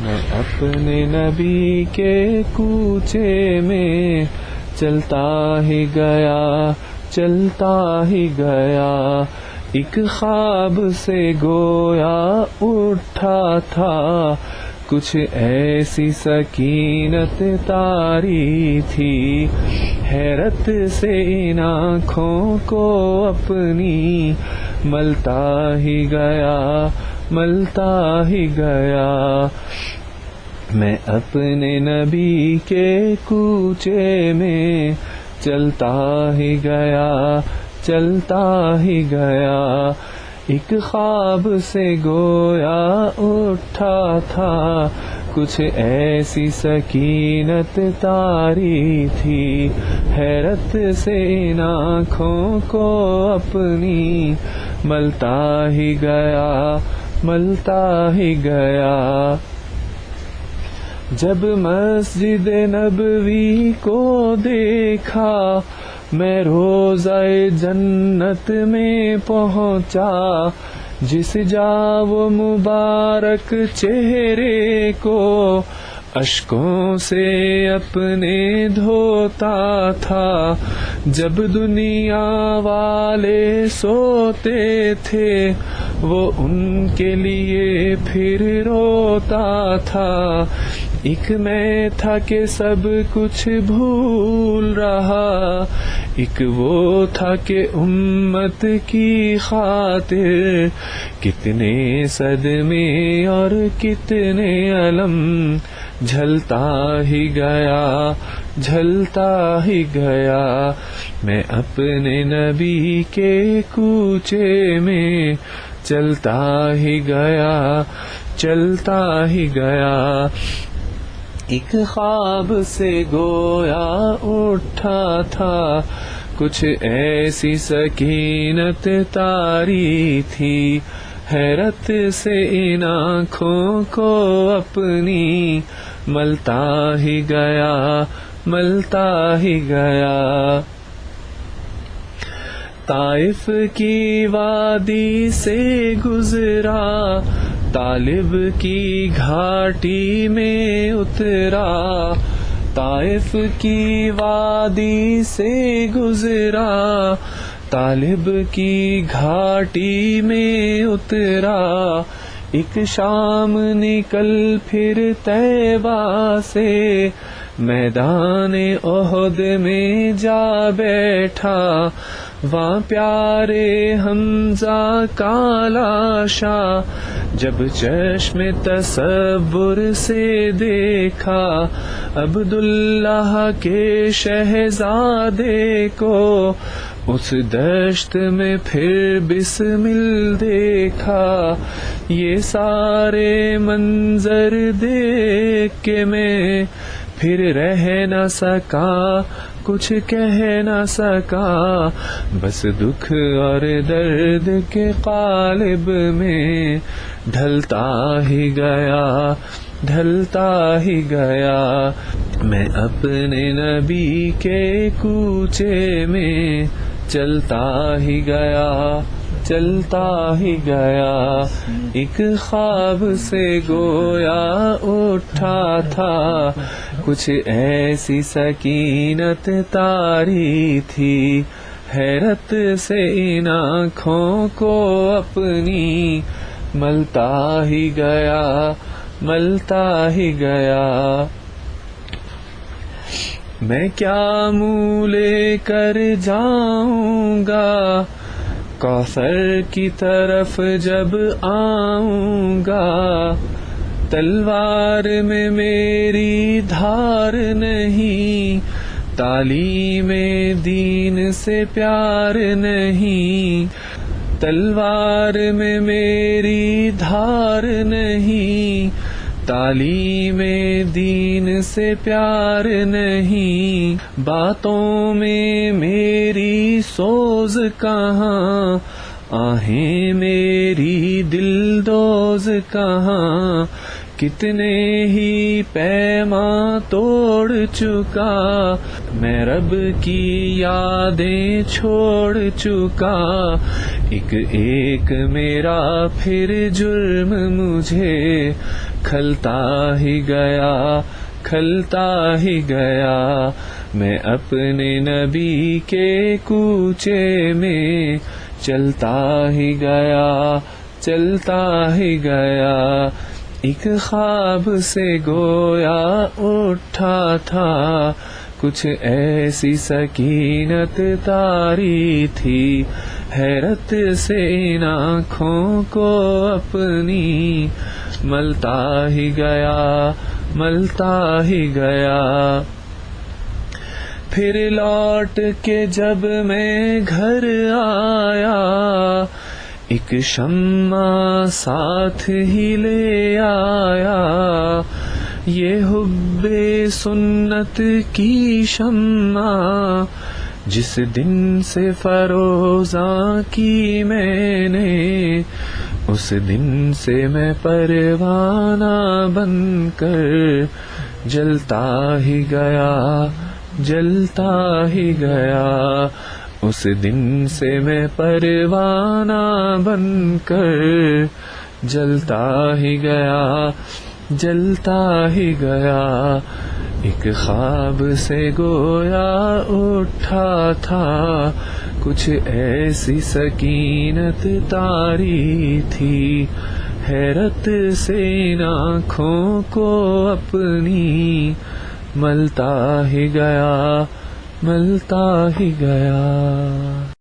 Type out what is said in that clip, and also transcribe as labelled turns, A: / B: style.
A: میں اپنے نبی کے کوچے میں چلتا ہی گیا، چلتا ہی گیا، ایک خواب سے گویا اٹھا تھا، کچھ ایسی سکینت طاری تھی، حیرت سے ان آنکھوں کو اپنی ملتا ہی گیا، ملتا ہی گیا۔ میں اپنے نبی کے کوچے میں چلتا ہی گیا، چلتا ہی گیا، ایک خواب سے گویا اٹھا تھا، کچھ ایسی سکینت طاری تھی، حیرت سے ان آنکھوں کو اپنی ملتا ہی گیا، ملتا ہی گیا۔ جب مسجد نبوی کو دیکھا میں روضہ جنت میں پہنچا، جس جا وہ مبارک چہرے کو اشکوں سے اپنے دھوتا تھا، جب دنیا والے سوتے تھے وہ ان کے لیے پھر روتا تھا، ایک میں تھا کہ سب کچھ بھول رہا، ایک وہ تھا کہ امت کی خاطر کتنے صدمے اور کتنے الم جھلتا ہی گیا، جھلتا ہی گیا۔ میں اپنے نبی کے کوچے میں چلتا ہی گیا، چلتا ہی گیا، ایک خواب سے گویا اٹھا تھا، کچھ ایسی سکینت طاری تھی، حیرت سے ان آنکھوں کو اپنی ملتا ہی گیا، ملتا ہی گیا۔ طائف کی وادی سے گزرا، طالب کی گھاٹی میں اترا، طائف کی وادی سے گزرا، طالب کی گھاٹی میں اترا، ایک شام نکل پھر طیبہ سے میدان احد میں جا بیٹھا، وہاں پیارے حمزہ کا لاشا جب چشم تصور سے دیکھا، عبداللہ کے شہزادے کو اس دشت میں پھر بسمل دیکھا، یہ سارے منظر دیکھ کے میں پھر رہ نہ سکا، کچھ کہہ نہ سکا، بس دکھ اور درد کے قالب میں ڈھلتا ہی گیا، ڈھلتا ہی گیا۔ میں اپنے نبی کے کوچے میں چلتا ہی گیا، چلتا ہی گیا، ایک خواب سے گویا اٹھا تھا، کچھ ایسی سکینت طاری تھی، حیرت سے ان آنکھوں کو اپنی ملتا ہی گیا، ملتا ہی گیا۔ میں کیا منہ لے کر جاؤں گا کوثر کی طرف جب آؤں گا، تلوار میں میری دھار نہیں، تعلیم دین سے پیار نہیں، تلوار میں میری دھار نہیں، تعلیم دین سے پیار نہیں، باتوں میں میری سوز کہاں، آہیں میری دل دوز کہاں، کتنے ہی پیماں توڑ چکا، میں رب کی یادیں چھوڑ چکا، ایک ایک میرا پھر جرم مجھے کھلتا ہی گیا، کھلتا ہی گیا، میں اپنے نبی کے کوچے میں چلتا ہی گیا، چلتا ہی گیا، ایک خواب سے گویا اٹھا تھا، کچھ ایسی سکینت طاری تھی، حیرت سے ان آنکھوں کو اپنی ملتا ہی گیا، ملتا ہی گیا۔ پھر لوٹ کے جب میں گھر آیا، ایک شمع ساتھ ہی لے آیا، یہ حب سنت کی شمع، جس دن سے فروزاں کی میں نے، اس دن سے میں پروانہ بن کر جلتا ہی گیا، جلتا ہی گیا، اس دن سے میں پروانہ بن کر جلتا ہی گیا، جلتا ہی گیا، ایک خواب سے گویا اٹھا تھا، کچھ ایسی سکینت طاری تھی، حیرت سے ان آنکھوں کو اپنی ملتا ہی گیا، ملتا ہی گیا۔